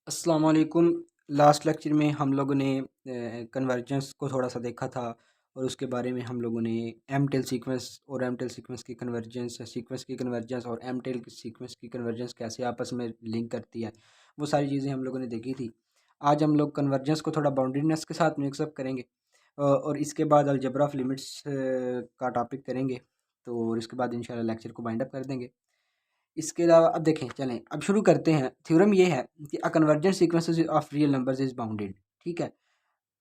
अस्सलाम वालेकुम। Last lecture में हम लोगों ने कन्वर्जेंस को थोड़ा सा देखा था और उसके बारे में हम लोगों ने एम टेल सीक्वेंस और एम टेल सीक्वेंस की कन्वर्जेंस, सीक्वेंस की कन्वर्जेंस और एम टेल सीक्वेंस की कन्वर्जेंस कैसे आपस में लिंक करती है, वो सारी चीज़ें हम लोगों ने देखी थी। आज हम लोग कन्वर्जेंस को थोड़ा बाउंड्रीनेस के साथ मिक्सअप करेंगे और इसके बाद अलजबरा ऑफ लिमिट्स का टॉपिक करेंगे। तो और इसके बाद इंशाल्लाह लेक्चर को बाइंड अप कर देंगे। इसके अलावा अब देखें, चलें अब शुरू करते हैं। थ्योरम ये है कि a convergent sequences of real numbers is bounded. ठीक है,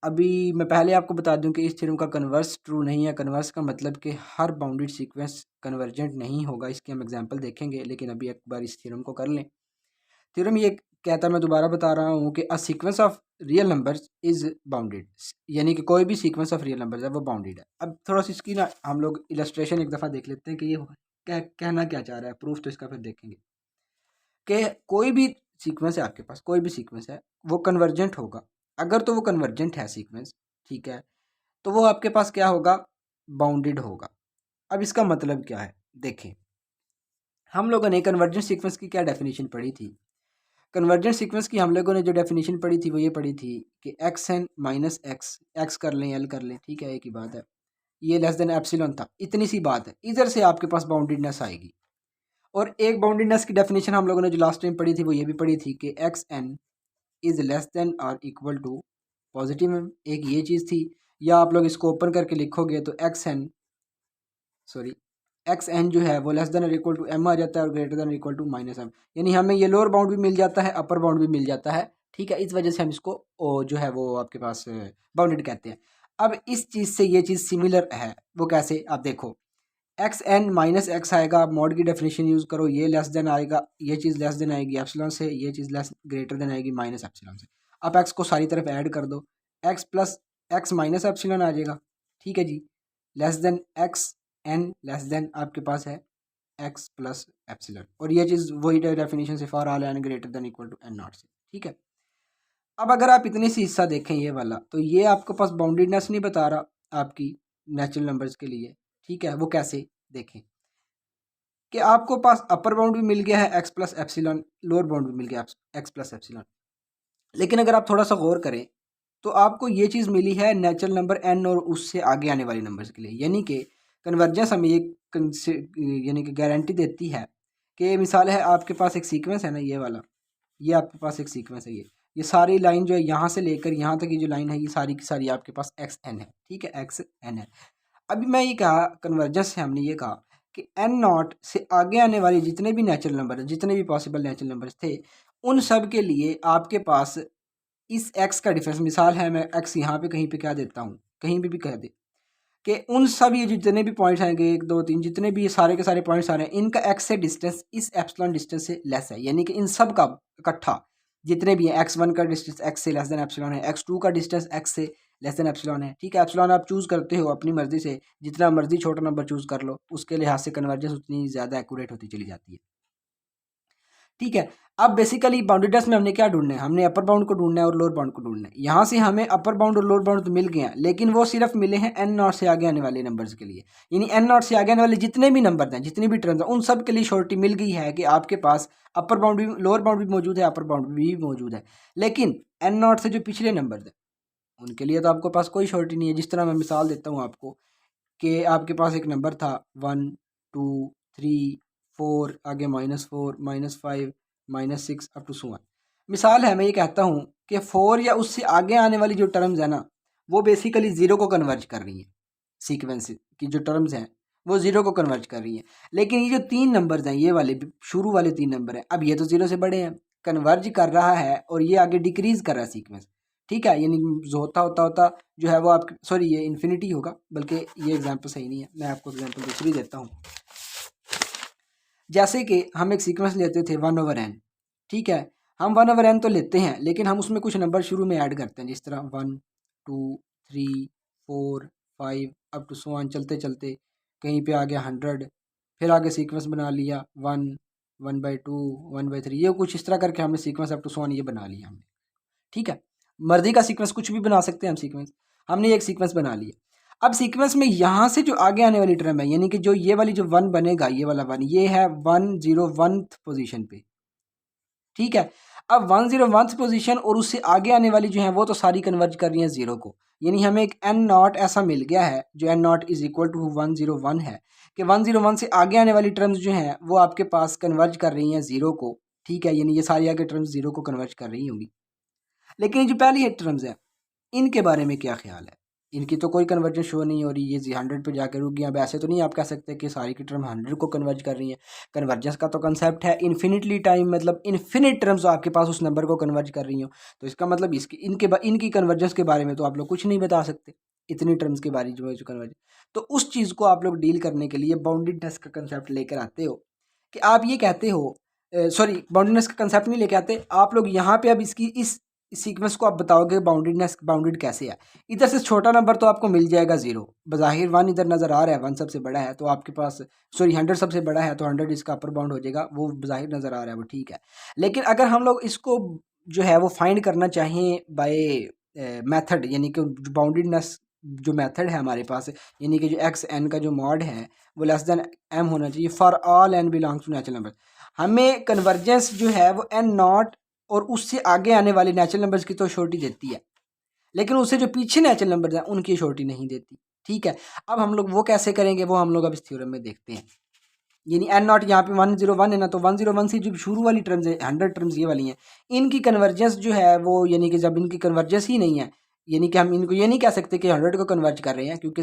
अभी मैं पहले आपको बता दूं कि इस थ्योरम का कन्वर्स ट्रू नहीं है। कन्वर्स का मतलब कि हर बाउंडेड सीक्वेंस कन्वर्जेंट नहीं होगा। इसके हम एग्जांपल देखेंगे, लेकिन अभी एक बार इस थ्योरम को कर लें। थ्योरम ये कहता है, मैं दोबारा बता रहा हूँ कि a sequence of real numbers is bounded, यानी कि कोई भी सीक्वेंस ऑफ रियल नंबर्स है वो बाउंडेड है। अब थोड़ा सा इसकी ना हम लोग इलस्ट्रेशन एक दफ़ा देख लेते हैं कि ये कहना क्या चाह रहा है। प्रूफ तो इसका फिर देखेंगे कि कोई भी सीक्वेंस है, आपके पास कोई भी सीक्वेंस है वो कन्वर्जेंट होगा। अगर तो वो कन्वर्जेंट है सीक्वेंस, ठीक है, तो वो आपके पास क्या होगा, बाउंडेड होगा। अब इसका मतलब क्या है, देखें हम लोगों ने कन्वर्जेंट सीक्वेंस की क्या डेफिनेशन पढ़ी थी। कन्वर्जेंट सीक्वेंस की हम लोगों ने जो डेफिनेशन पढ़ी थी वो ये पढ़ी थी कि x n minus x, x कर लें एल कर लें, ठीक है, एक ही बात है, ये लेस देन एप्सिलॉन था, इतनी सी बात है। इधर से आपके पास बाउंडेडनेस आएगी। और एक बाउंडेडनेस की डेफिनेशन हम लोगों ने जो लास्ट टाइम पढ़ी थी वो ये भी पढ़ी थी कि x n is less than और इक्वल टू पॉजिटिव में, एक ये चीज़ थी। या आप लोग इसको ओपन करके लिखोगे तो एक्स एन जो है वो लेस देन और इक्वल टू एम आ जाता है और greater than equal to minus m, यानी हमें ये लोअर बाउंड भी मिल जाता है, अपर बाउंड भी मिल जाता है। ठीक है, इस वजह से हम इसको जो है वो आपके पास बाउंडेड कहते हैं। अब इस चीज़ से ये चीज़ सिमिलर है, वो कैसे, आप देखो एक्स एन माइनस एक्स आएगा, आप मॉड की डेफिनेशन यूज़ करो, ये लेस देन आएगा, ये चीज़ लेस देन आएगी एप्सिलॉन से, ये चीज़ लेस ग्रेटर देन आएगी माइनस एप्सिलॉन से। आप एक्स को सारी तरफ ऐड कर दो, x plus x minus epsilon आ जाएगा। ठीक है जी, less than x n less than आपके पास है एक्स प्लस एप्सिलॉन, और ये चीज़ वही डेफिनेशन से for all n greater than equal to n naught से। ठीक है, अब अगर आप इतनी सी हिस्सा देखें ये वाला, तो ये आपके पास बाउंडेडनेस नहीं बता रहा आपकी नेचुरल नंबर्स के लिए। ठीक है, वो कैसे देखें कि आपको पास अपर बाउंड भी मिल गया है x plus epsilon, lower bound भी मिल गया एक्स प्लस एप्सिलॉन। लेकिन अगर आप थोड़ा सा गौर करें तो आपको ये चीज़ मिली है नेचुरल नंबर एन और उससे आगे आने वाले नंबर्स के लिए, यानी कि कन्वर्जेंस हमें ये यानी कि गारंटी देती है कि मिसाल है आपके पास एक सीक्वेंस है ना, ये वाला, ये आपके पास एक सीक्वेंस है, ये सारी लाइन जो है यहाँ से लेकर यहाँ तक, ये जो लाइन है ये सारी की सारी आपके पास एक्स एन है। ठीक है, एक्स एन है। अभी मैं ये कहा कन्वर्जेंस से हमने ये कहा कि एन नॉट से आगे आने वाले जितने भी नेचुरल नंबर, जितने भी पॉसिबल नेचुरल नंबर्स थे, उन सब के लिए आपके पास इस एक्स का डिफरेंस, मिसाल है मैं एक्स यहाँ पे कहीं पे क्या देता हूँ, कहीं पे भी कह दे कि उन सब ये जितने भी पॉइंट्स आएंगे, एक दो तीन, जितने भी ये सारे के सारे पॉइंट्स आ रहे हैं, इनका एक्स से डिस्टेंस इस एप्सिलॉन डिस्टेंस से लेस है, यानी कि इन सब का इकट्ठा जितने भी हैं, एक्स वन का डिस्टेंस एक्स से लेस देन एप्सिलॉन है, एक्स टू का डिस्टेंस एक्स से लेस देन एप्सिलॉन है। ठीक है, एप्सिलॉन आप चूज़ करते हो अपनी मर्जी से, जितना मर्जी छोटा नंबर चूज़ कर लो, उसके लिहाज से कन्वर्जेंस उतनी ज़्यादा एक्यूरेट होती चली जाती है। ठीक है, अब बेसिकली बाउंडेडनेस में हमने क्या ढूंढना है, हमने अपर बाउंड को ढूंढना है और लोअर बाउंड को ढूंढना है। यहाँ से हमें अपर बाउंड और लोअर बाउंड तो मिल गए हैं, लेकिन वो सिर्फ मिले हैं एन नॉट से आगे आने वाले नंबर्स के लिए, यानी एन नॉट से आगे आने वाले जितने भी नंबर हैं, जितनी भी टर्म्स हैं, उन सब के लिए श्योरिटी मिल गई है कि आपके पास अपर बाउंड भी, लोअर बाउंड भी मौजूद है, अपर बाउंड भी मौजूद है। लेकिन एन नॉट से जो पिछले नंबर हैं उनके लिए तो आपके पास कोई श्योरिटी नहीं है। जिस तरह मैं मिसाल देता हूँ आपको कि आपके पास एक नंबर था 1 2 3 4, आगे -4 -5 -6 अप टू सो ऑन। मिसाल है मैं ये कहता हूँ कि 4 या उससे आगे आने वाली जो टर्म्स है ना, वो बेसिकली ज़ीरो को कन्वर्ज कर रही हैं। सीक्वेंस की जो टर्म्स हैं वो ज़ीरो को कन्वर्ज कर रही हैं। लेकिन ये जो तीन नंबर्स हैं, ये वाले शुरू वाले तीन नंबर हैं, अब ये तो ज़ीरो से बड़े हैं, कन्वर्ज कर रहा है और ये आगे डिक्रीज कर रहा है सीक्वेंस। ठीक है, यानी जो होता होता होता जो है वो आपके, सॉरी ये इन्फिनिटी होगा, बल्कि ये एग्जांपल सही नहीं है, मैं आपको एग्जांपल दूसरी देता हूँ। जैसे कि हम एक सीक्वेंस लेते थे 1/n। ठीक है, हम 1/n तो लेते हैं, लेकिन हम उसमें कुछ नंबर शुरू में ऐड करते हैं, जिस तरह 1 2 3 4 5 अप टू सो ऑन, चलते चलते कहीं पे आ गया 100, फिर आगे सीक्वेंस बना लिया 1 1/2 1/3, ये कुछ इस तरह करके हमने sequence up to so on ये बना लिया हमने। ठीक है, मर्जी का सीक्वेंस कुछ भी बना सकते हैं हम सीक्वेंस, हमने एक सीक्वेंस बना लिया। अब सीक्वेंस में यहाँ से जो आगे आने वाली टर्म है, यानी कि जो ये वाली जो 1 बनेगा, ये वाला 1, ये है 101th पोजीशन पे। ठीक है, अब 101 पोजीशन और उससे आगे आने वाली जो है वो तो सारी कन्वर्ज कर रही हैं ज़ीरो को, यानी हमें एक एन नॉट ऐसा मिल गया है जो n naught is equal to 101 है कि 101 से आगे आने वाली टर्म्स जो हैं वो आपके पास कन्वर्ज कर रही हैं ज़ीरो को, ठीक है, यानी ये सारी आगे टर्म्स ज़ीरो को कन्वर्ज कर रही होंगी। लेकिन ये जो पहली टर्म्स है इनके बारे में क्या ख्याल है? इनकी तो कोई कन्वर्जन शो नहीं हो रही, ये 100 पे जाकर रुक गई। अब ऐसे तो नहीं आप कह सकते कि सारी की टर्म 100 को कन्वर्ज कर रही हैं। कन्वर्जेंस का तो कंसेप्ट है इन्फिनिटली टाइम, मतलब इन्फिनिट टर्म्स आपके पास उस नंबर को कन्वर्ज कर रही हो, तो इसका मतलब इसकी इनकी कन्वर्जेंस के बारे में तो आप लोग कुछ नहीं बता सकते, इतनी टर्म्स के बारे में जो कन्वर्ज। तो उस चीज़ को आप लोग डील करने के लिए बाउंडेडनेस का कंसेप्ट लेकर आते हो कि आप ये कहते हो, सॉरी बाउंडेडनेस का कंसेप्ट नहीं लेके आते आप लोग यहाँ पे। अब इसकी इस सीक्वेंस को आप बताओगे बाउंडेडनेस बाउंडेड कैसे है। इधर से छोटा नंबर तो आपको मिल जाएगा ज़ीरो, बज़ाहिर 1 इधर नज़र आ रहा है, 1 सबसे बड़ा है तो आपके पास, सॉरी 100 सबसे बड़ा है तो 100 इसका अपर बाउंड हो जाएगा, वो बज़ाहिर नज़र आ रहा है वो ठीक है। लेकिन अगर हम लोग इसको जो है वो फाइंड करना चाहें बाय मेथड, यानी कि बाउंडेडनेस जो मेथड है हमारे पास, यानी कि जो एक्स एन का जो मॉड है वो लेस देन एम होना चाहिए for all n belongs to natural number. हमें कन्वर्जेंस जो है वो एन नॉट और उससे आगे आने वाले नेचुरल नंबर्स की तो श्योरिटी देती है, लेकिन उससे जो पीछे नेचुरल नंबर्स हैं उनकी श्योरिटी नहीं देती, ठीक है। अब हम लोग वो कैसे करेंगे, वो हम लोग अब इस थ्योरम में देखते हैं। यानी एन नॉट यहाँ पे 101 है ना, तो 101 से जो शुरू वाली टर्म्स है 100 टर्म्स ये वाली हैं, इनकी कन्वर्जेंस जो है वो, यानी कि जब इनकी कन्वर्जेंस ही नहीं है, यानी कि हम इनको ये नहीं कह सकते कि 100 को कन्वर्ज कर रहे हैं, क्योंकि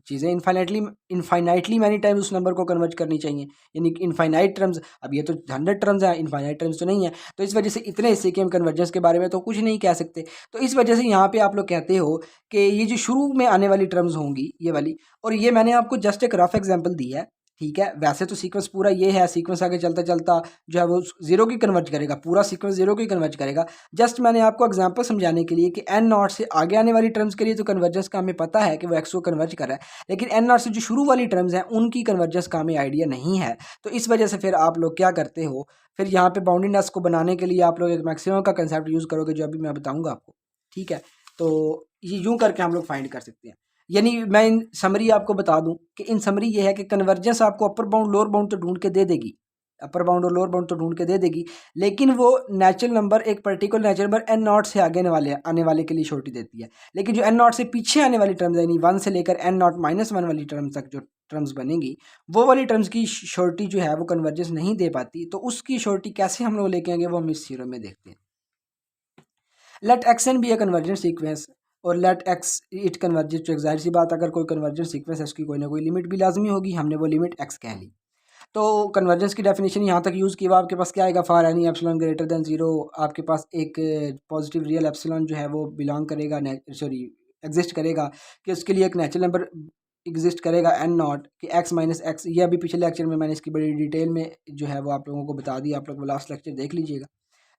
चीज़ें इनफाइनाइटली मैनी टाइम्स उस नंबर को कन्वर्ज करनी चाहिए, यानी कि इनफाइनाइट टर्म्स। अब ये तो 100 टर्म्स हैं, इनफाइनाइट टर्म्स तो नहीं है, तो इस वजह से इतने हिस्से के हम कन्वर्जेंस के बारे में तो कुछ नहीं कह सकते। तो इस वजह से यहाँ पे आप लोग कहते हो कि ये जो शुरू में आने वाली टर्म्स होंगी ये वाली, और ये मैंने आपको जस्ट एक रफ एग्जाम्पल दी है, ठीक है। वैसे तो सीक्वेंस पूरा ये है, सीक्वेंस आगे चलता चलता जो है वो ज़ीरो की कन्वर्ज करेगा, पूरा सीक्वेंस ज़ीरो की कन्वर्ज करेगा। जस्ट मैंने आपको एग्जांपल समझाने के लिए कि एन नॉट से आगे आने वाली टर्म्स के लिए तो कन्वर्जेंस का हमें पता है कि वो एक्स को कन्वर्ज कर रहा है, लेकिन एन नॉट से जो शुरू वाली टर्म्स हैं उनकी कन्वर्जेंस का हमें आइडिया नहीं है। तो इस वजह से फिर आप लोग क्या करते हो, फिर यहाँ पर बाउंडेडनेस को बनाने के लिए आप लोग एक मैक्सिमम का कंसेप्ट यूज़ करोगे, जो अभी मैं बताऊँगा आपको, ठीक है। तो ये यूँ करके हम लोग फाइंड कर सकते हैं। यानी मैं इन समरी आपको बता दूं कि इन समरी ये है कि कन्वर्जेंस आपको अपर बाउंड लोअर बाउंड तो ढूंढ के दे देगी, अपर बाउंड और लोअर बाउंड तो ढूंढ के दे देगी, लेकिन वो नेचुरल नंबर, एक particular natural number n naught से आगे आने वाले के लिए श्योरिटी देती है। लेकिन जो एन नॉट से पीछे आने वाली टर्म्स, यानी 1 से लेकर एन नॉट -1 वाली टर्म्स तक जो टर्म्स बनेंगी, वो वाली टर्म्स की श्योरिटी जो है वो कन्वर्जेंस नहीं दे पाती। तो उसकी श्योरिटी कैसे हम लोग लेके आएंगे वो हम इस थ्योरम में देखते हैं। Let x n be a convergent sequence और let x it convergence to x. जाहिर सी बात, अगर कोई कन्वर्जेंट सीक्वेंस है उसकी कोई ना कोई लिमिट भी लाजमी होगी, हमने वो लिमिट एक्स कह ली। तो कन्वर्जेंस की डेफिनेशन यहाँ तक यूज़ की, आपके पास क्या आएगा, for any epsilon greater than zero, आपके पास एक पॉजिटिव रियल एप्सिलॉन जो है वो बिलोंग करेगा, सॉरी एग्जिस्ट करेगा, कि उसके लिए एक नेचुरल नंबर एग्जिस्ट करेगा एन नॉट कि एक्स माइनस एक्स। ये अभी पिछले लेक्चर में मैंने इसकी बड़ी डिटेल में जो है वो आप लोगों को बता दी, आप लोग वो लास्ट लेक्चर देख लीजिएगा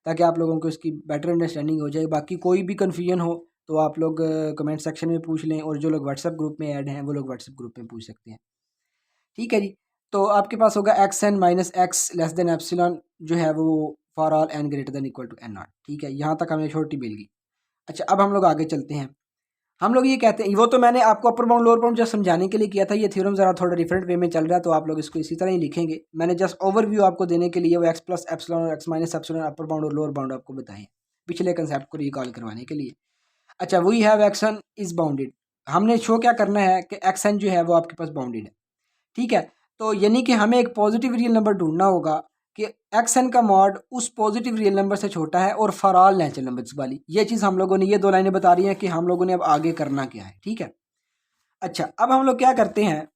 ताकि आप लोगों को इसकी बेटर अंडरस्टैंडिंग हो जाए। बाकी कोई भी कन्फ्यूजन हो तो आप लोग कमेंट सेक्शन में पूछ लें, और जो लोग व्हाट्सएप ग्रुप में ऐड हैं वो लोग व्हाट्सएप ग्रुप में पूछ सकते हैं, ठीक है जी। तो आपके पास होगा x n minus x less than epsilon जो है वो for all n greater than equal to n naught, ठीक है। यहाँ तक हमें छोटी मिल गई। अच्छा, अब हम लोग आगे चलते हैं। हम लोग ये कहते हैं, वो तो मैंने आपको upper bound lower bound just समझाने के लिए किया था, ये थ्योरम ज़रा थोड़ा डिफरेंट वे में चल रहा है तो आप लोग इसको इसी तरह ही लिखेंगे। मैंने जस्ट ओवरव्यू आपको देने के लिए वो एक्स प्लस एप्सिलॉन और एक्स माइनस एप्सिलॉन अपर बाउंड और लोअर बाउंड आपको बताएं, पिछले कंसेप्ट को रिकॉल करवाने के लिए। अच्छा, we have x n is bounded, हमने शो क्या करना है कि एक्स एन जो है वो आपके पास बाउंडेड है, ठीक है। तो यानी कि हमें एक पॉजिटिव रियल नंबर ढूंढना होगा कि एक्स एन का मॉड उस पॉजिटिव रियल नंबर से छोटा है और फॉर ऑल नेचुरल नंबर्स वाली, ये चीज़ हम लोगों ने, ये दो लाइनें बता रही हैं कि हम लोगों ने अब आगे करना क्या है, ठीक है। अच्छा, अब हम लोग क्या करते हैं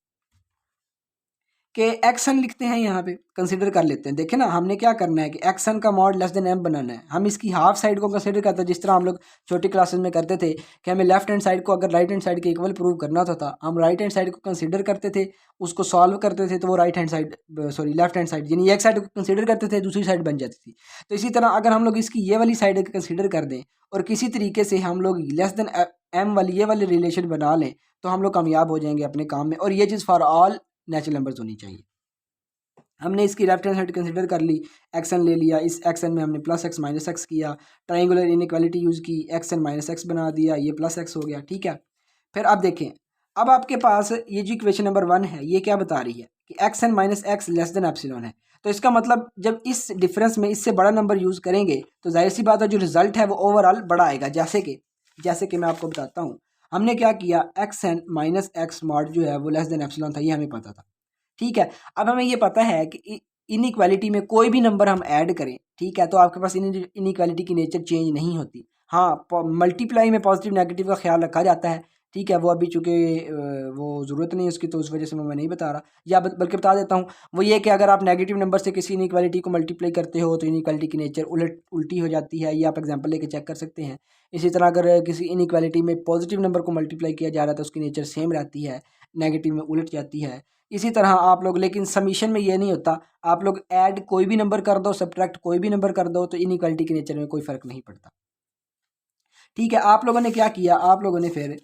कि एक्शन लिखते हैं, यहाँ पे कंसीडर कर लेते हैं। देखें ना, हमने क्या करना है कि एक्शन का मॉड लेस देन एम बनाना है। हम इसकी हाफ साइड को कंसीडर करते हैं, जिस तरह हम लोग छोटी क्लासेस में करते थे कि हमें लेफ्ट हैंड साइड को अगर राइट हैंड साइड के इक्वल प्रूव करना होता था, हम राइट हैंड साइड को कंसीडर करते थे, उसको सॉल्व करते थे, तो वो right hand side, sorry left hand side, यानी एक साइड को कंसीडर करते थे, दूसरी साइड बन जाती थी। तो इसी तरह अगर हम लोग इसकी ये वाली साइड कंसीडर कर दें और किसी तरीके से हम लोग लेस देन एम वाली ये वाली रिलेशन बना लें, तो हम लोग कामयाब हो जाएंगे अपने काम में। और ये चीज़ फॉर ऑल नेचुरल नंबर्स होनी चाहिए। हमने इसकी लेफ्ट हैंड साइड कंसीडर कर ली, एक्स एन ले लिया, इस एक्स एन में हमने प्लस एक्स माइनस एक्स किया, ट्राइंगुलर इनइक्वालिटी यूज़ की, एक्स एन माइनस एक्स बना दिया, ये प्लस एक्स हो गया, ठीक है। फिर अब देखें, अब आपके पास ये जो इक्वेशन नंबर 1 है ये क्या बता रही है कि x n minus x less than epsilon है। तो इसका मतलब जब इस डिफरेंस में इससे बड़ा नंबर यूज़ करेंगे तो जाहिर सी बात है जो रिजल्ट है वो ओवरऑल बड़ा आएगा। जैसे कि मैं आपको बताता हूँ, हमने क्या किया, x n minus x mod जो है वो लेस देन एप्सिलॉन था, ये हमें पता था। ठीक है, अब हमें ये पता है कि इनइक्वालिटी में कोई भी नंबर हम ऐड करें, ठीक है, तो आपके पास इनइक्वालिटी की नेचर चेंज नहीं होती। हाँ, मल्टीप्लाई में पॉजिटिव नेगेटिव का ख्याल रखा जाता है, ठीक है, वो अभी चूँकि वो ज़रूरत नहीं है उसकी, तो उस वजह से मैं नहीं बता रहा, या बल्कि बता देता हूँ। वो ये कि अगर आप नेगेटिव नंबर से किसी इनइक्वालिटी को मल्टीप्लाई करते हो तो इनइक्वालिटी की नेचर उल्टी हो जाती है, ये आप एग्जांपल लेके चेक कर सकते हैं। इसी तरह अगर किसी इनइक्वालिटी में पॉजिटिव नंबर को मल्टीप्लाई किया जा रहा है तो उसकी नेचर सेम रहती है, नेगेटिव में उलट जाती है। इसी तरह आप लोग, लेकिन समीशन में ये नहीं होता, आप लोग ऐड कोई भी नंबर कर दो, सब्ट्रैक्ट कोई भी नंबर कर दो, तो इनइक्वालिटी के नेचर में कोई फ़र्क नहीं पड़ता। ठीक है, आप लोगों ने क्या किया, आप लोगों ने फिर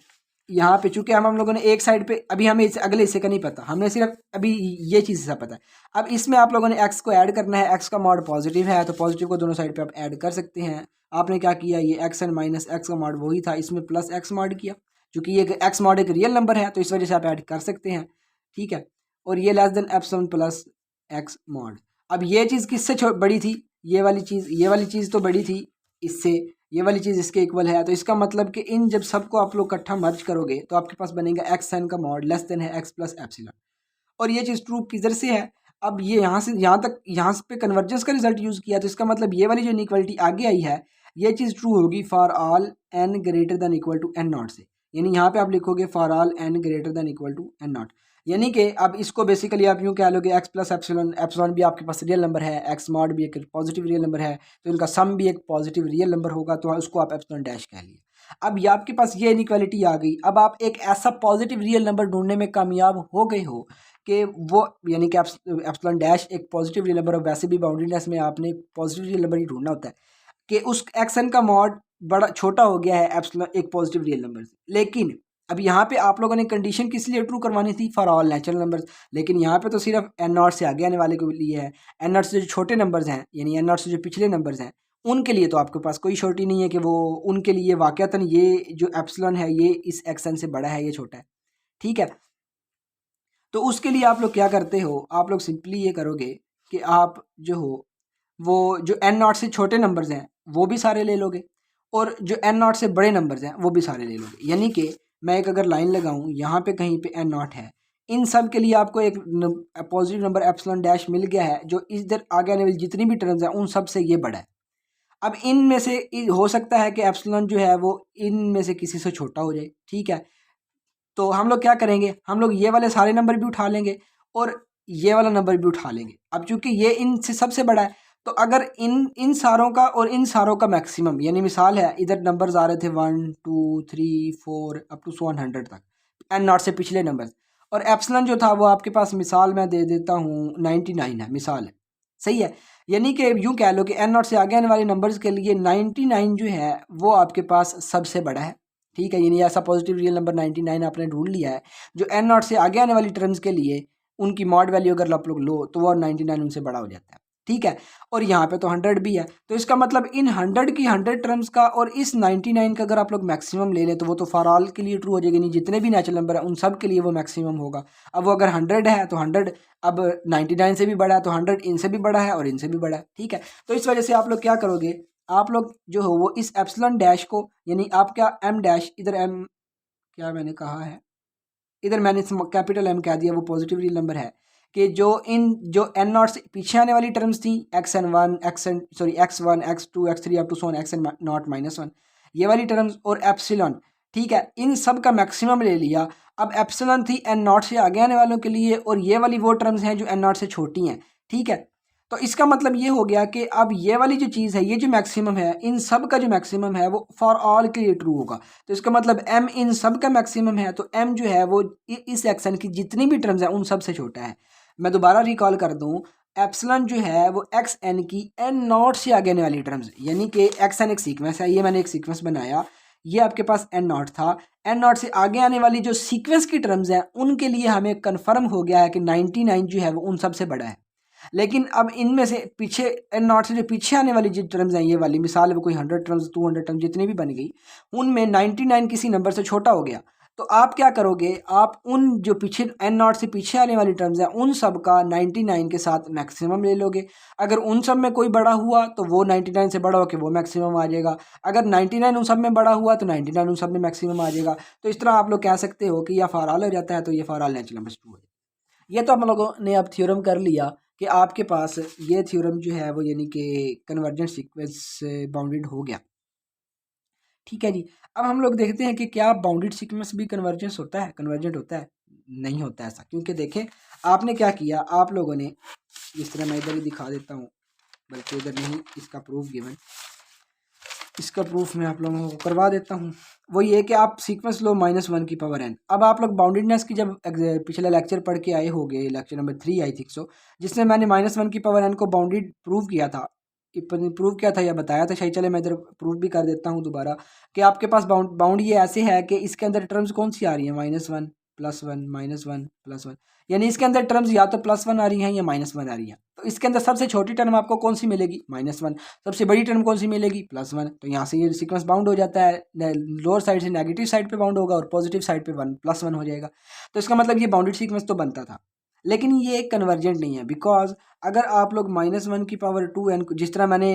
यहाँ पे चूंकि हम लोगों ने एक साइड पे, अभी हमें इस अगले हिस्से का नहीं पता, हमने सिर्फ अभी ये चीज़ सा पता है। अब इसमें आप लोगों ने एक्स को ऐड करना है, एक्स का मॉड पॉजिटिव है तो पॉजिटिव को दोनों साइड पे आप ऐड कर सकते हैं। आपने क्या किया, ये एक्स एन माइनस एक्स का मॉड वही था, इसमें प्लस एक्स मॉड किया, चूँकि ये एक्स मॉड एक रियल नंबर है तो इस वजह से आप ऐड कर सकते हैं। ठीक है, और ये less than epsilon plus x mod. अब ये चीज़ किससे बड़ी थी, ये वाली चीज़ तो बड़ी थी इससे, ये वाली चीज़ इसके इक्वल है, तो इसका मतलब कि इन जब सबको आप लोग इकट्ठा मर्ज करोगे तो आपके पास बनेगा एक्स एन का मॉड लेस देन है एक्स प्लस एप्सिलॉन। और ये चीज़ ट्रू किधर से है, अब ये यहाँ से यहाँ तक, यहाँ पे कन्वर्जेंस का रिजल्ट यूज़ किया, तो इसका मतलब ये वाली जो इनइक्वालिटी आगे आई है ये चीज़ ट्रू होगी for all n greater than equal to n naught से। यानी यहाँ पे आप लिखोगे for all n greater than equal to n naught, यानी कि अब इसको बेसिकली आप यूँ कह लोगे एक्स प्लस एप्सिलॉन, एप्सिलॉन भी आपके पास रियल नंबर है, एक्स मॉड भी एक पॉजिटिव रियल नंबर है, तो इनका सम भी एक पॉजिटिव रियल नंबर होगा, तो उसको आप एप्सिलॉन डैश कह लिए। अब ये आपके पास ये इनइक्वालिटी आ गई, अब आप एक ऐसा पॉजिटिव रियल नंबर ढूंढने में कामयाब हो गए हो कि वो, यानी कि एप्सिलॉन डैश एक पॉजिटिव रियल नंबर, और वैसे भी बाउंड्रीनेस में आपने पॉजिटिव रियल नंबर ही ढूंढना होता है, कि उस एक्स एन का मॉड बड़ा छोटा हो गया है एप्सिलॉन एक पॉजिटिव रियल नंबर से। लेकिन अब यहाँ पे आप लोगों ने कंडीशन किस लिए ट्रू करवानी थी, फॉर ऑल नेचुरल नंबर्स, लेकिन यहाँ पे तो सिर्फ एन नॉट से आगे आने वाले के लिए है। एन नॉट से जो छोटे नंबर्स हैं, यानी एन नॉट से जो पिछले नंबर्स हैं, उनके लिए तो आपके पास कोई शॉर्टी नहीं है कि वो, उनके लिए वाकयातन ये जो एप्सिलॉन है ये इस एक्स एन से बड़ा है, ये छोटा है। ठीक है, तो उसके लिए आप लोग क्या करते हो, आप लोग सिंपली ये करोगे कि आप जो हो वो जो एन नॉट से छोटे नंबर्स हैं वो भी सारे ले लोगे, और जो एन नॉट से बड़े नंबर्स हैं वो भी सारे ले लोगे। यानी कि मैं एक अगर लाइन लगाऊं, यहाँ पे कहीं पे एन नॉट है, इन सब के लिए आपको एक पॉजिटिव नंबर एप्सिलॉन डैश मिल गया है, जो इधर आगे आने वाली जितनी भी टर्म्स हैं उन सब से ये बड़ा है। अब इनमें से हो सकता है कि एप्सिलॉन जो है वो इनमें से किसी से छोटा हो जाए। ठीक है, तो हम लोग क्या करेंगे, हम लोग ये वाले सारे नंबर भी उठा लेंगे और ये वाला नंबर भी उठा लेंगे। अब चूंकि ये इनसे सबसे बड़ा है, तो अगर इन सारों का और इन सारों का मैक्सिमम, यानी मिसाल है इधर नंबर्स आ रहे थे 1 2 3 4 अप टू 100 तक, एन नॉट से पिछले नंबर्स, और एप्सिलॉन जो था वो आपके पास, मिसाल मैं दे देता हूँ 99 है, मिसाल है, सही है। यानी कि यूँ कह लो कि एन नॉट से आगे आने वाले नंबर्स के लिए 99 जो है वो आपके पास सबसे बड़ा है। ठीक है, यानी ऐसा पॉजिटिव रियल नंबर 99 आपने ढूंढ लिया है, जो एन नॉट से आगे आने वाली टर्म्स के लिए उनकी मॉड वैल्यू अगर आप लोग लो तो वो 99 उनसे बड़ा हो जाता है। ठीक है, और यहाँ पे तो 100 भी है, तो इसका मतलब इन 100 की 100 टर्म्स का और इस 99 का अगर आप लोग मैक्सिमम ले लें तो वो तो फॉर ऑल के लिए ट्रू हो जाएगी, नहीं जितने भी नेचुरल नंबर है उन सब के लिए वो मैक्सिमम होगा। अब वो अगर 100 है तो 100 अब 99 से भी बड़ा है, तो 100 इनसे भी बड़ा है और इनसे भी बड़ा है। ठीक है, तो इस वजह से आप लोग क्या करोगे, आप लोग जो हो वो इस एप्सिलॉन डैश को, यानी आपका एम डैश, इधर एम क्या मैंने कहा है, इधर मैंने कैपिटल एम कह दिया, वो पॉजिटिव रियल नंबर है, कि जो एन नॉट से पीछे आने वाली टर्म्स थी, एक्स एन वन, एक्स1 x2 x3 up to so on x n naught -1, ये वाली टर्म्स और एप्सिलॉन, ठीक है, इन सब का मैक्सिमम ले लिया। अब एप्सिलॉन थी एन नॉट से आगे आने वालों के लिए, और ये वाली वो टर्म्स हैं जो एन नॉट से छोटी हैं। ठीक है, तो इसका मतलब ये हो गया कि अब ये वाली जो चीज़ है, ये जो मैक्सिमम है, इन सब का जो मैक्सिमम है वो फॉर ऑल के लिए ट्रू होगा। तो इसका मतलब m इन सब का मैक्सिमम है, तो m जो है वो इस एक्शन की जितनी भी टर्म्स हैं उन सब से छोटा है। मैं दोबारा रिकॉल कर दूं, एप्सिलॉन जो है वो एक्स एन की एन नॉट से आगे आने वाली टर्म्स, यानी कि एक्स एन एक सीक्वेंस है, ये मैंने एक सीक्वेंस बनाया, ये आपके पास एन नॉट था, एन नॉट से आगे आने वाली जो सीक्वेंस की टर्म्स हैं उनके लिए हमें कन्फर्म हो गया है कि 99 जो है वो उन सब से बड़ा है। लेकिन अब इनमें से पीछे एन नॉट से जो पीछे आने वाली जो टर्म्स हैं, ये वाली मिसाल वो कोई 100 टर्म्स 200 टर्म्स जितनी भी बन गई, उनमें 99 किसी नंबर से छोटा हो गया, तो आप क्या करोगे, आप उन जो पीछे एन नॉट से पीछे आने वाली टर्म्स हैं उन सब का 99 के साथ मैक्सिमम ले लोगे। अगर उन सब में कोई बड़ा हुआ तो वो 99 से बड़ा होकर वो मैक्सिमम आ जाएगा। अगर 99 उन सब में बड़ा हुआ तो 99 उन सब में मैक्सिमम आ जाएगा। तो इस तरह आप लोग कह सकते हो कि यह फॉर ऑल हो जाता है, तो ये फॉर ऑल नेचुरल नंबर्स 2 है। ये तो हम लोगों ने अब थ्योरम कर लिया कि आपके पास ये थ्योरम जो है वो यानी कि कन्वर्जेंट सीक्वेंस बाउंडेड हो गया। ठीक है जी। अब हम लोग देखते हैं कि क्या बाउंडेड सीक्वेंस भी कन्वर्जेंस होता है, कन्वर्जेंट होता है? नहीं होता ऐसा, क्योंकि देखें आपने क्या किया, आप लोगों ने जिस तरह मैं इधर ही दिखा देता हूँ, बल्कि इधर नहीं, इसका प्रूफ गिवन, इसका प्रूफ मैं आप लोगों को करवा देता हूँ। वो ये कि आप सीक्वेंस लो -1 की पावर n। अब आप लोग बाउंडेडनेस की जब पिछला लेक्चर पढ़ के आए होंगे, lecture number 3 I think so, जिसमें मैंने -1 की पावर n को बाउंडेड प्रूव किया था, प्रूव किया था या बताया था शायद, चले मैं इधर प्रूफ भी कर देता हूँ दोबारा, कि आपके पास बाउंड ये ऐसे है कि इसके अंदर टर्म्स कौन सी आ रही हैं, -1 +1 -1 +1, यानी इसके अंदर टर्म्स या तो +1 आ रही हैं या -1 आ रही हैं। तो इसके अंदर सबसे छोटी टर्म आपको कौन सी मिलेगी, -1, सबसे बड़ी टर्म कौन सी मिलेगी, +1। तो यहाँ से ये सीक्वेंस बाउंड हो जाता है, लोअर साइड से नेगेटिव साइड पे बाउंड होगा और पॉजिटिव साइड पे 1 +1 हो जाएगा। तो इसका मतलब ये बाउंडेड सीक्वेंस तो बनता था, लेकिन ये कन्वर्जेंट नहीं है, बिकॉज अगर आप लोग -1 की पावर 2n जिस तरह मैंने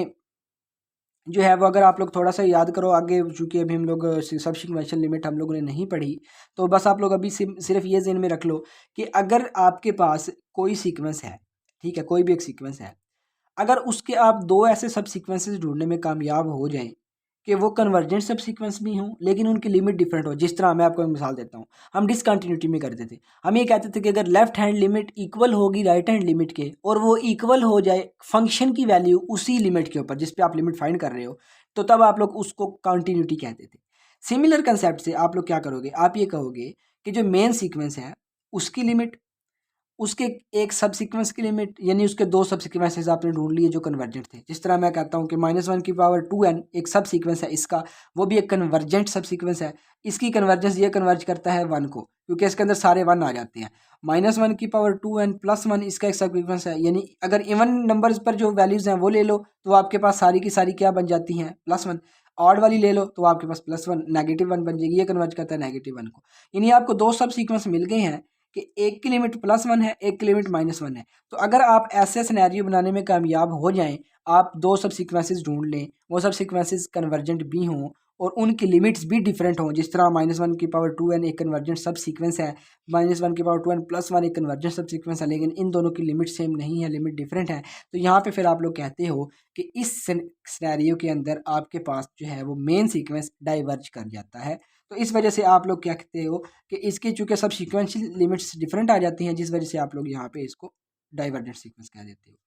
जो है वो, अगर आप लोग थोड़ा सा याद करो आगे, चूँकि अभी हम लोग सब सीक्वेंशियल लिमिट हम लोगों ने नहीं पढ़ी, तो बस आप लोग अभी सिर्फ ये ज़हन में रख लो कि अगर आपके पास कोई सीक्वेंस है, ठीक है, कोई भी एक सीक्वेंस है, अगर उसके आप दो ऐसे सब सीक्वेंसेस ढूंढने में कामयाब हो जाएं कि वो कन्वर्जेंट सब सीक्वेंस भी हों लेकिन उनकी लिमिट डिफरेंट हो, जिस तरह मैं आपको एक मिसाल देता हूँ, हम डिसकंटिन्यूटी में करते थे, हम ये कहते थे कि अगर लेफ्ट हैंड लिमिट इक्वल होगी राइट हैंड लिमिट के और वो इक्वल हो जाए फंक्शन की वैल्यू उसी लिमिट के ऊपर जिस पे आप लिमिट फाइंड कर रहे हो, तो तब आप लोग उसको कंटिन्यूटी कहते थे। सिमिलर कंसेप्ट से आप लोग क्या करोगे, आप ये कहोगे कि जो मेन सीक्वेंस है उसकी लिमिट, उसके एक सब सीक्वेंस की लिमिट, यानी उसके दो सब सीक्वेंसेस आपने ढूंढ लिए जो कन्वर्जेंट थे। जिस तरह मैं कहता हूँ कि -1 की पावर 2n एक सब सीक्वेंस है इसका, वो भी एक कन्वर्जेंट सब सीक्वेंस है, इसकी कन्वर्जेंस ये कन्वर्ज करता है 1 को, क्योंकि इसके अंदर सारे 1 आ जाते हैं। -1 की पावर 2n +1 इसका एक सब सीक्वेंस है, यानी अगर इवन नंबर्स पर जो वैल्यूज़ हैं वो ले लो तो आपके पास सारी की सारी क्या बन जाती हैं, +1। ऑड वाली ले लो तो आपके पास +1 -1 बन जाएगी, ये कन्वर्ज करता है -1 को। यानी आपको दो सब सीक्वेंस मिल गए हैं कि एक की लिमिट +1 है, एक की लिमिट -1 है। तो अगर आप ऐसे सिनेरियो बनाने में कामयाब हो जाएं, आप दो सब सीक्वेंसेस ढूंढ लें, वो सब सीक्वेंसेस कन्वर्जेंट भी हों और उनकी लिमिट्स भी डिफरेंट हों, जिस तरह -1 की पावर 2n एक कन्वर्जेंट सब सीक्वेंस है, -1 की पावर 2n +1 एक कन्वर्जेंट सब सीक्वेंस है, लेकिन इन दोनों की लिमिट सेम नहीं है, लिमिट डिफरेंट है। तो यहाँ पे फिर आप लोग कहते हो कि इस सिनेरियो के अंदर आपके पास जो है वो मेन सीक्वेंस डाइवर्ज कर जाता है। तो इस वजह से आप लोग क्या कहते हो कि इसकी चूंकि सब सीक्वेंशियल लिमिट्स डिफरेंट आ जाती हैं, जिस वजह से आप लोग यहाँ पे इसको डाइवर्जेंट सीक्वेंस कह देते हो।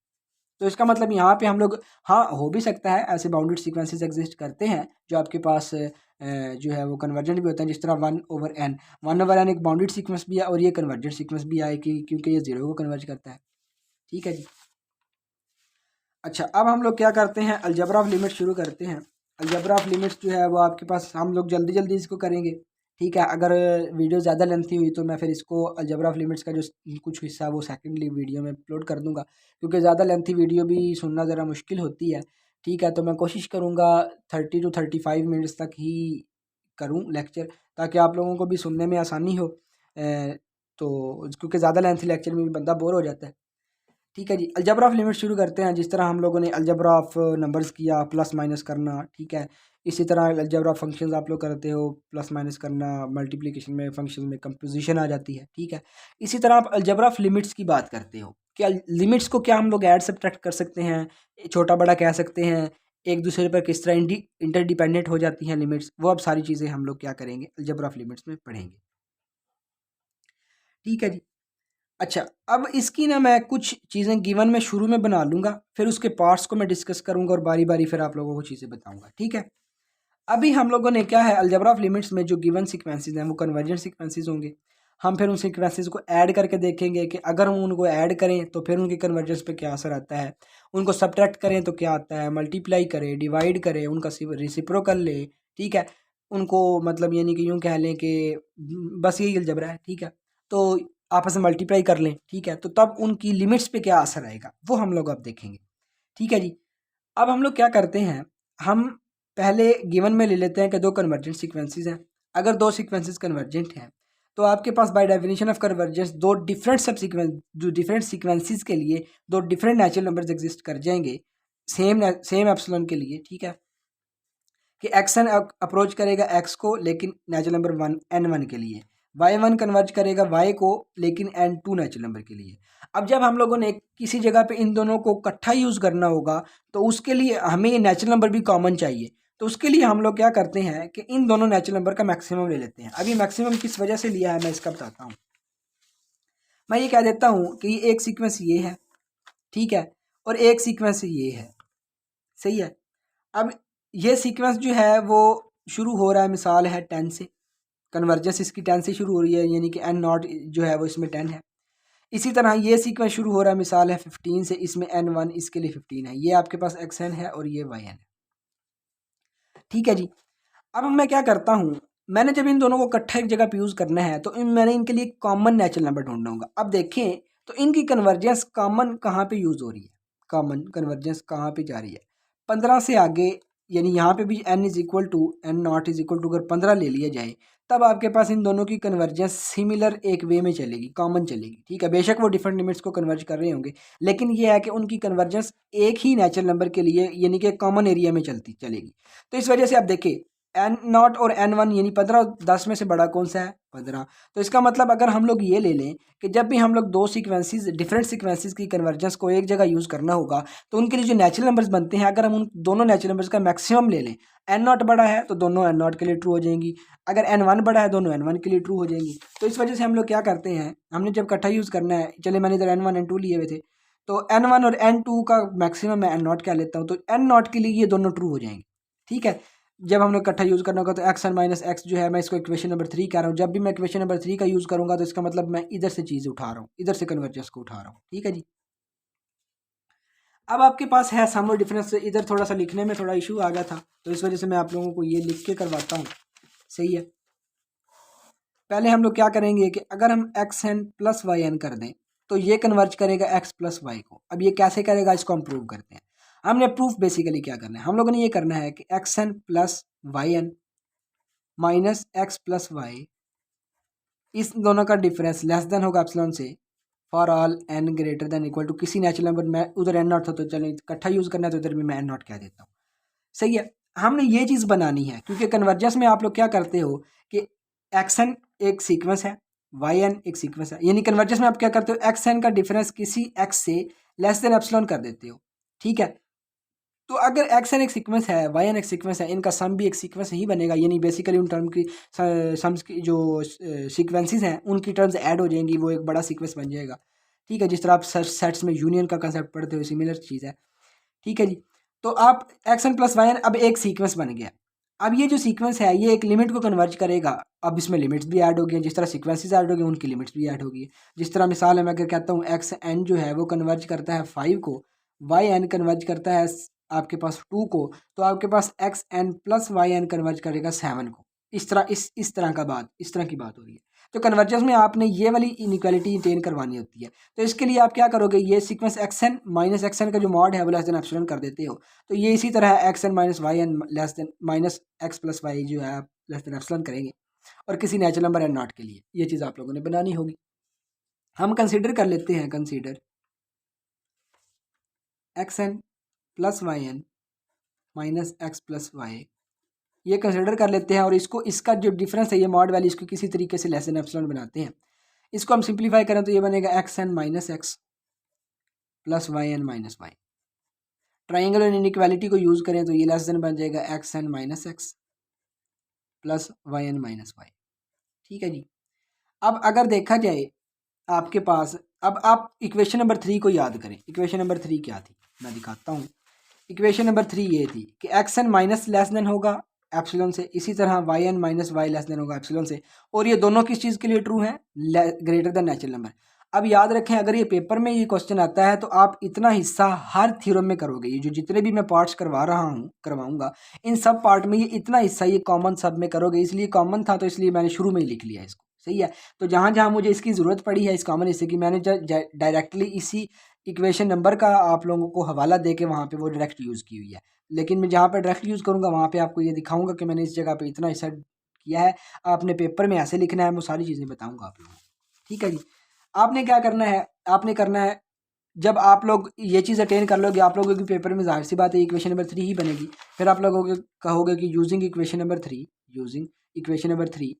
तो इसका मतलब यहाँ पे हम लोग, हाँ हो भी सकता है ऐसे बाउंडेड सीक्वेंसेस एग्जिस्ट करते हैं जो आपके पास जो है वो कन्वर्जेंट भी होता है, जिस तरह 1/n एक बाउंडेड सीक्वेंस भी है और ये कन्वर्जेंट सीक्वेंस भी है कि क्योंकि ये 0 को कन्वर्ज करता है। ठीक है जी। अच्छा, अब हम लोग क्या करते हैं, अलजबरा ऑफ लिमिट शुरू करते हैं। अलजबरा ऑफ लिमिट्स जो है वो आपके पास, हम लोग जल्दी जल्दी इसको करेंगे, ठीक है। अगर वीडियो ज़्यादा लेंथी हुई तो मैं फिर इसको अलजबरा ऑफ लिमिट्स का जो कुछ हिस्सा है वो सेकेंडली वीडियो में अपलोड कर दूंगा, क्योंकि ज़्यादा लेंथी वीडियो भी सुनना ज़रा मुश्किल होती है। ठीक है, तो मैं कोशिश करूँगा 30 to 35 मिनट्स तक ही करूँ लेक्चर, ताकि आप लोगों को भी सुनने में आसानी हो। तो क्योंकि ज़्यादा लेंथी लेक्चर में भी बंदा बोर हो जाता है। ठीक है जी, अलजबरा ऑफ लिमिट शुरू करते हैं। जिस तरह हम लोगों ने अलजबरा ऑफ नंबर्स किया, प्लस माइनस करना, ठीक है, इसी तरह अलजबरा ऑफ फंक्शंस आप लोग करते हो, प्लस माइनस करना, मल्टीप्लिकेशन में फंक्शन में कंपोजिशन आ जाती है। ठीक है, इसी तरह आप अलजबरा ऑफ लिमिट्स की बात करते हो कि लिमिट्स को क्या हम लोग ऐड सब्ट्रैक्ट कर सकते हैं, छोटा बड़ा कह सकते हैं, एक दूसरे पर किस तरह इंटरडिपेंडेंट हो जाती हैं लिमिट्स, वो अब सारी चीज़ें हम लोग क्या करेंगे अलजबरा ऑफ लिमिट्स में पढ़ेंगे। ठीक है जी। अच्छा, अब इसकी ना मैं कुछ चीज़ें गिवन में शुरू में बना लूँगा, फिर उसके पार्ट्स को मैं डिस्कस करूँगा और बारी बारी फिर आप लोगों को चीज़ें बताऊँगा। ठीक है, अभी हम लोगों ने क्या है, अलजबरा ऑफ लिमिट्स में जो गिवन सीक्वेंसेस हैं वो कन्वर्जेंट सीक्वेंसेस होंगे। हम फिर उन सीक्वेंसेस को ऐड करके देखेंगे कि अगर हम उनको ऐड करें तो फिर उनके कन्वर्जेंस पे क्या असर आता है, उनको सब्ट्रैक्ट करें तो क्या आता है, मल्टीप्लाई करें, डिवाइड करें, उनका रेसिप्रोकल ले, ठीक है, उनको मतलब यानी कि यूँ कह लें कि बस यही अलजबरा है। ठीक है, तो आपस में मल्टीप्लाई कर लें, ठीक है, तो तब उनकी लिमिट्स पे क्या असर आएगा वो हम लोग अब देखेंगे। ठीक है जी, अब हम लोग क्या करते हैं, हम पहले गिवन में ले लेते हैं कि दो कन्वर्जेंट सीक्वेंसेस हैं। अगर दो सीक्वेंसेस कन्वर्जेंट हैं तो आपके पास बाय डेफिनेशन ऑफ कन्वर्जेंस दो डिफरेंट सब सीक्वेंस जो डिफरेंट सीक्वेंसेस के लिए दो डिफरेंट नेचुरल नंबर्स एग्जिस्ट कर जाएंगे सेम एप्सिलॉन के लिए, ठीक है, कि एक्स एन अप्रोच करेगा एक्स को लेकिन natural number one n one के लिए, वाई वन कन्वर्ज करेगा वाई को लेकिन एन टू नेचुरल नंबर के लिए। अब जब हम लोगों ने किसी जगह पे इन दोनों को इकट्ठा यूज़ करना होगा तो उसके लिए हमें ये नेचुरल नंबर भी कॉमन चाहिए। तो उसके लिए हम लोग क्या करते हैं कि इन दोनों नेचुरल नंबर का मैक्सिमम ले लेते हैं। अभी मैक्सिमम किस वजह से लिया है मैं इसका बताता हूँ। मैं ये कह देता हूँ कि एक सीक्वेंस ये है, ठीक है, और एक सीक्वेंस ये है, सही है। अब ये सीक्वेंस जो है वो शुरू हो रहा है, मिसाल है 10 से, कन्वर्जेंस इसकी 10 से शुरू हो रही है, यानी कि एन नॉट जो है वो इसमें 10 है। इसी तरह ये सीक्वेंस शुरू हो रहा है, मिसाल है 15 से, इसमें एन वन इसके लिए 15 है। ये आपके पास एक्स एन है और ये वाई एन है, ठीक है जी। अब मैं क्या करता हूँ, मैंने जब इन दोनों को इकट्ठा एक जगह पे यूज़ करना है तो मैंने इनके लिए कॉमन नेचुरल नंबर ढूंढना होगा। अब देखें तो इनकी कन्वर्जेंस कॉमन कहाँ पे यूज़ हो रही है, कॉमन कन्वर्जेंस कहाँ पे जा रही है, 15 से आगे, यानी यहाँ पे भी n is equal to n naught is equal to अगर 15 ले लिया जाए तब आपके पास इन दोनों की कन्वर्जेंस सिमिलर एक वे में चलेगी, कॉमन चलेगी, ठीक है। बेशक वो डिफरेंट लिमिट्स को कन्वर्ज कर रहे होंगे लेकिन ये है कि उनकी कन्वर्जेंस एक ही नेचुरल नंबर के लिए यानी कि कॉमन एरिया में चलेगी। तो इस वजह से आप देखें एन नॉट और एन वन यानी 15 10 में से बड़ा कौन सा है, 15। तो इसका मतलब अगर हम लोग ये ले लें कि जब भी हम लोग दो सीक्वेंसेस डिफरेंट सीक्वेंसेस की कन्वर्जेंस को एक जगह यूज़ करना होगा तो उनके लिए जो नेचुरल नंबर्स बनते हैं, अगर हम उन दोनों नेचुरल नंबर्स का मैक्सिमम ले लें, एन नॉट बड़ा है तो दोनों एन नॉट के लिए ट्रू हो जाएंगी, अगर एन वन बड़ा है दोनों एन वन के लिए ट्रू हो जाएंगी। तो इस वजह से हम लोग क्या करते हैं, हमने जब इकट्ठा यूज़ करना है, चले मैंने इधर एन वन एन टू लिए हुए थे तो एन वन और एन टू का मैक्सिमम मैं एन नॉट क्या लेता हूँ, तो एन नॉट के लिए ये दोनों ट्रू हो जाएंगे, ठीक है। जब हम लोग इकट्ठा यूज़ करना होगा तो एक्स एन माइनस एक्स जो है मैं इसको इक्वेशन नंबर 3 कह रहा हूँ। जब भी मैं इक्वेशन नंबर 3 का यूज़ करूँगा तो इसका मतलब मैं इधर से चीज़ उठा रहा हूँ, इधर से कन्वर्जेंस को उठा रहा हूँ, ठीक है जी। अब आपके पास है सम और डिफरेंस, इधर थोड़ा सा लिखने में थोड़ा इशू आ गया था तो इस वजह से मैं आप लोगों को ये लिख के करवाता हूँ, सही है। पहले हम लोग क्या करेंगे कि अगर हम x n plus y n कर दें तो ये कन्वर्ज करेगा एक्स प्लस वाई को। अब ये कैसे करेगा इसको हम प्रूव करते हैं। हमने प्रूफ बेसिकली क्या करना है, हम लोगों ने ये करना है कि x n plus y n minus x plus y, इस दोनों का डिफरेंस लेस देन होगा एप्सिलॉन से for all n greater than equal to किसी नेचुरल नंबर में, उधर एन नॉट था तो चलें इकट्ठा यूज़ करना है तो इधर भी मैं एन नॉट कह देता हूँ, सही है। हमने ये चीज़ बनानी है क्योंकि कन्वर्जेंस में आप लोग क्या करते हो कि एक्स एन एक सीक्वेंस है, वाई एन एक सीक्वेंस है, यानी कन्वर्जेंस में आप क्या करते हो एक्स एन का डिफरेंस किसी एक्स से लेस देन एप्सिलॉन कर देते हो, ठीक है। तो अगर एक्स एन एक सीक्वेंस है, वाई एन एक सीक्वेंस है, इनका सम भी एक सीक्वेंस ही बनेगा, यानी बेसिकली उन टर्म की सम्स की जो सीक्वेंसेस हैं उनकी टर्म्स ऐड हो जाएंगी, वो एक बड़ा सीक्वेंस बन जाएगा, ठीक है। जिस तरह आप सेट्स में यूनियन का कंसेप्ट पढ़ते हो सिमिलर चीज़ है, ठीक है जी। तो आप x n plus y n अब एक सीक्वेंस बन गया। अब ये जो सीक्वेंस है ये एक लिमिट को कन्वर्ज करेगा, अब इसमें लिमिट्स भी ऐड हो गई, जिस तरह सीक्वेंसेस ऐड हो गए उनकी लिमिट्स भी ऐड होगी। जिस तरह मिसाल है मैं अगर कहता हूँ एक्स एन जो है वो कन्वर्ज करता है 5 को, वाई एन कन्वर्ज करता है आपके पास 2 को, तो आपके पास x n plus y n converge करेगा 7 को। इस तरह इस तरह की बात हो रही है। तो कन्वर्जेंस में आपने ये वाली इनइक्वालिटी इंटेन करवानी होती है। तो इसके लिए आप क्या करोगे, ये sequence x n minus x n का जो मॉड है वो लेस देन एप्सिलॉन कर देते हो। तो ये इसी तरह x n minus y n less than minus x plus y जो है आप लेस देन एप्सिलॉन करेंगे, और किसी नेचुरल नंबर एन नॉट के लिए ये चीज़ आप लोगों ने बनानी होगी। हम कंसीडर कर लेते हैं, consider x n plus y n minus x plus y, ये कंसिडर कर लेते हैं, और इसको इसका जो डिफरेंस है ये मॉड वैल्यू इसको किसी तरीके से लेस देन एप्सिलॉन बनाते हैं। इसको हम सिंप्लीफाई करें तो ये बनेगा x n minus x plus y n minus y. Triangular inequality को यूज़ करें तो ये लेस देन बन जाएगा x n minus x plus y n minus y, ठीक है जी। अब अगर देखा जाए आपके पास, अब आप इक्वेशन नंबर 3 को याद करें। इक्वेशन नंबर 3 क्या थी मैं दिखाता हूँ। इक्वेशन नंबर 3 ये थी कि x n minus less than होगा एप्सिलॉन से, इसी तरह y n minus y less than होगा एप्सिलॉन से, और ये दोनों किस चीज़ के लिए ट्रू हैं, ग्रेटर देन नेचुरल नंबर। अब याद रखें अगर ये पेपर में ये क्वेश्चन आता है तो आप इतना हिस्सा हर थ्योरम में करोगे। ये जो जितने भी मैं पार्ट्स करवाऊंगा इन सब पार्ट में ये इतना हिस्सा ये कॉमन सब में करोगे, इसलिए कॉमन था तो इसलिए मैंने शुरू में ही लिख लिया इसको, सही है। तो जहाँ जहाँ मुझे इसकी ज़रूरत पड़ी है इस कॉमन हिस्से की, मैंने डायरेक्टली इसी इक्वेशन नंबर का आप लोगों को हवाला दे के वहाँ पे वो डायरेक्ट यूज़ की हुई है। लेकिन मैं जहाँ पे डायरेक्ट यूज़ करूँगा वहाँ पे आपको ये दिखाऊंगा कि मैंने इस जगह पे इतना हिस्सा किया है, आपने पेपर में ऐसे लिखना है, मैं सारी चीज़ें बताऊँगा आप लोगों को। ठीक है जी। आपने क्या करना है, आपने करना है जब आप लोग ये चीज़ अटेन कर लोगे, आप लोगों के पेपर में ज़ाहिर सी बात है इक्वेशन नंबर 3 ही बनेगी। फिर आप लोगों के कहोगे कि using equation number 3, using equation number 3,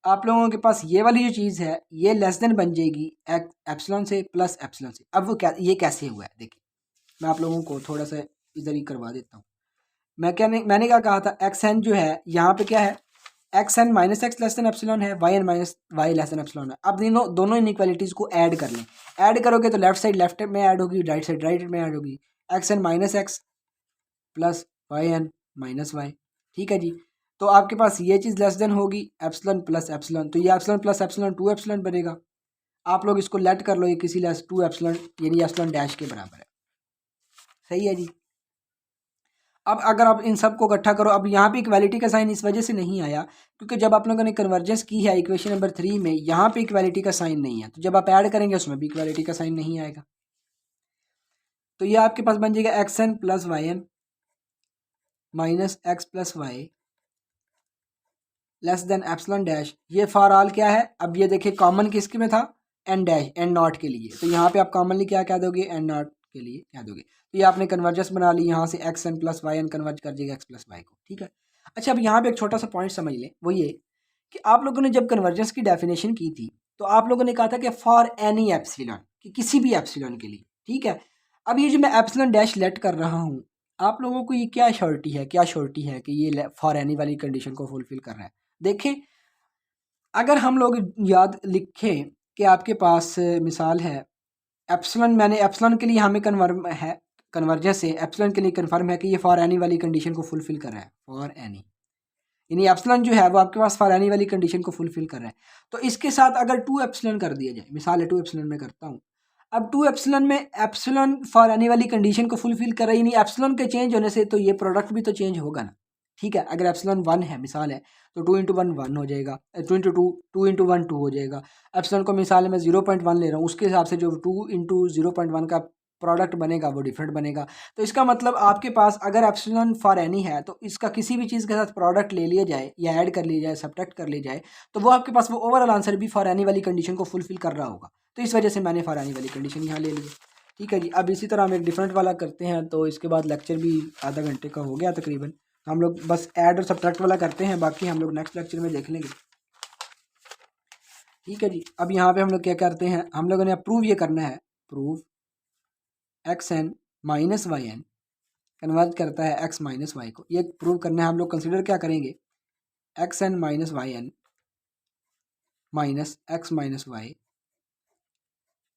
आप लोगों के पास ये वाली जो चीज़ है ये लेस देन बन जाएगी एप्सिलॉन से प्लस एप्सिलॉन से। अब वो क्या, ये कैसे हुआ है देखिए, मैं आप लोगों को थोड़ा सा इधर ही करवा देता हूँ। मैंने क्या कहा था, एक्स एन जो है यहाँ पे क्या है, x n minus x less than epsilon है, y n minus y less than epsilon है। अब दोनों इनइक्वालिटीज़ को ऐड कर लें। ऐड करोगे तो लेफ्ट साइड लेफ्ट में ऐड होगी, राइट साइड राइट में ऐड होगी। X n minus x plus y n minus y. ठीक है जी। तो आपके पास ये चीज़ लेस देन होगी एप्सिलॉन प्लस एप्सिलॉन, तो ये एप्सिलॉन प्लस एप्सिलॉन 2 एप्सिलॉन बनेगा। आप लोग इसको लेट कर लो, ये किसी लेस 2 एप्सिलॉन यानी एप्सिलॉन डैश के बराबर है। सही है जी। अब अगर आप इन सब को इकट्ठा करो, अब यहाँ पे इक्वालिटी का साइन इस वजह से नहीं आया क्योंकि जब आप लोगों ने कन्वर्जेंस की है इक्वेशन नंबर 3 में, यहाँ पे इक्वालिटी का साइन नहीं है, तो जब आप ऐड करेंगे उसमें भी इक्वालिटी का साइन नहीं आएगा। तो ये आपके पास बन जाएगा x n plus y n minus x plus y less than epsilon dash. ये फॉर ऑल क्या है, अब ये देखिए कॉमन किसके में था, एन डैश एन नॉट के लिए, तो यहाँ पे आप कॉमनली क्या कह दोगे, एन नॉट के लिए क्या दोगे। तो ये आपने कन्वर्जेंस बना ली, यहाँ से x n plus y n converge कर देगा एक्स प्लस वाई को। ठीक है। अच्छा, अब यहाँ पे एक छोटा सा पॉइंट समझ लें, वो ये कि आप लोगों ने जब कन्वर्जेंस की डेफिनेशन की थी तो आप लोगों ने कहा था कि फॉर एनी एप्सिलॉन, कि किसी भी एप्सिलॉन के लिए। ठीक है। अब ये जो मैं एप्सिलॉन डैश लेट कर रहा हूँ, आप लोगों को ये क्या श्योरिटी है, क्या श्योरिटी है कि ये फॉर एनी वाली कंडीशन को फुलफिल कर रहा है। देखें, अगर हम लोग याद लिखें कि आपके पास मिसाल है एप्सिलॉन, मैंने एप्सिलॉन के लिए यहाँ में कन्वर्जेंस से एप्सिलॉन के लिए कन्फर्म है कि ये फॉर एनी वाली कंडीशन को फुलफिल कर रहा है, फॉर एनी, यानी एप्सिलॉन जो है वो आपके पास फॉर एनी वाली कंडीशन को फुलफिल कर रहा है। तो इसके साथ अगर 2 एप्सिलॉन कर दिया जाए, मिसाल है 2 एप्सिलॉन में करता हूँ, अब 2 एप्सिलॉन में एप्सिलॉन फॉर एनी वाली कंडीशन को फुलफिल कर रहा है, यानी एप्सिलॉन के चेंज होने से तो ये प्रोडक्ट भी तो चेंज होगा ना। ठीक है। अगर एप्सिलॉन 1 है मिसाल है तो 2 इंटू 1 1 हो जाएगा, 2 इंटू 2 2 इंटू 1 2 हो जाएगा। एप्सिलॉन को मिसाल में 0.1 ले रहा हूँ, उसके हिसाब से जो 2 इंटू 0.1 का प्रोडक्ट बनेगा वो डिफरेंट बनेगा। तो इसका मतलब आपके पास अगर एप्सिलॉन फॉर एनी है तो इसका किसी भी चीज़ के साथ प्रोडक्ट ले लिया जाए या ऐड कर लिया जाए, सब्ट्रैक्ट कर लिया जाए, तो वो आपके पास वो ओवरऑल आंसर भी फॉर एनी वाली कंडीशन को फुलफिल कर रहा होगा। तो इस वजह से मैंने फॉर एनी वाली कंडीशन यहाँ ले ली। ठीक है जी। अब इसी तरह हम एक डिफरेंट वाला करते हैं, तो इसके बाद लेक्चर भी आधा घंटे का हो गया तकरीबन। हम लोग बस ऐड और सब्ट्रैक्ट वाला करते हैं, बाकी हम लोग नेक्स्ट लेक्चर में देख लेंगे। ठीक है जी। अब यहाँ पे हम लोग क्या करते हैं, हम लोगों ने प्रूव ये करना है, prove x n minus y n convert करता है एक्स माइनस वाई को, ये प्रूव करना है। हम लोग कंसिडर क्या करेंगे, x n minus y n minus x minus y,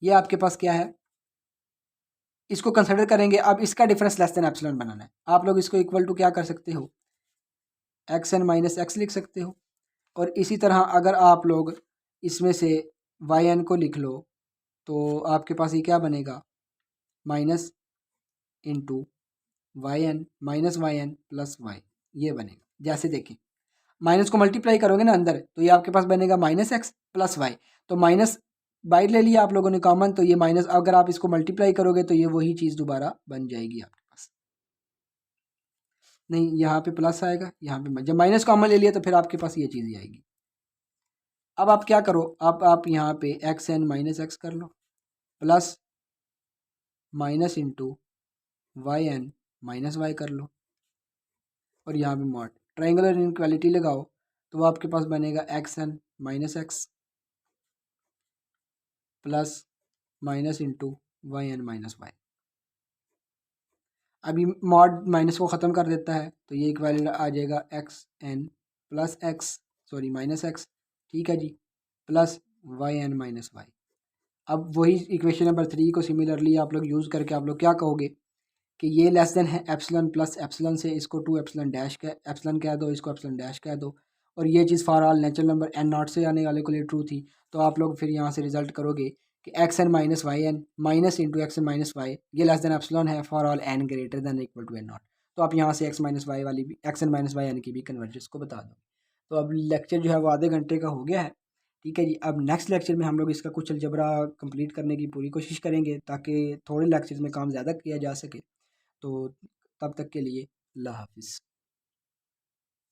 ये आपके पास क्या है, इसको कंसिडर करेंगे। अब इसका डिफरेंस लेस देन एप्सिलॉन बनाना है। आप लोग इसको इक्वल टू क्या कर सकते हो, एक्स एन माइनस एक्स लिख सकते हो। और इसी तरह अगर आप लोग इसमें से वाई एन को लिख लो तो आपके पास ये क्या बनेगा, minus into y n minus y n plus y, ये बनेगा। जैसे देखें, माइनस को मल्टीप्लाई करोगे ना अंदर, तो ये आपके पास बनेगा माइनस एक्स प्लस वाई, तो माइनस बाहर ले लिया आप लोगों ने कॉमन, तो ये माइनस, अगर आप इसको मल्टीप्लाई करोगे तो ये वही चीज़ दोबारा बन जाएगी आपके पास। नहीं, यहाँ पे प्लस आएगा, यहाँ पे जब माइनस कॉमन ले लिया तो फिर आपके पास ये चीज़ ही आएगी। अब आप क्या करो, अब आप यहाँ पे एक्स एन माइनस एक्स कर लो plus minus into y n minus y कर लो, और यहाँ पे मॉड ट्रायंगुलर इनइक्वालिटी लगाओ, तो वो आपके पास बनेगा x n minus x plus minus into y n minus y. अभी मॉड माइनस को ख़त्म कर देता है, तो ये इक्वल आ जाएगा x n plus x, sorry minus x, ठीक है जी, plus y n minus y. अब वही इक्वेशन नंबर 3 को सिमिलरली आप लोग यूज़ करके आप लोग क्या कहोगे कि ये लेस देन है एप्सिलॉन प्लस एप्सिलॉन से, इसको 2 एप्सिलॉन डैश का एप्सिलॉन कह दो, इसको एप्सिलॉन डैश कह दो, और ये चीज़ for all natural number n naught से आने वाले के लिए ट्रू थी। तो आप लोग फिर यहाँ से रिजल्ट करोगे कि x n minus y n minus into x n minus y, ये लेस देन एप्सिलॉन है for all n greater than equal to n naught. तो आप यहाँ से एक्स माइनस वाई वाली भी, x n minus y n की भी कन्वर्जेंस को बता दो। तो अब लेक्चर जो है वो आधे घंटे का हो गया है। ठीक है जी। अब नेक्स्ट लेक्चर में हम लोग इसका कुछ अलजबरा कंप्लीट करने की पूरी कोशिश करेंगे ताकि थोड़े लेक्चर्स में काम ज़्यादा किया जा सके। तो तब तक के लिए अल्लाह हाफिज़।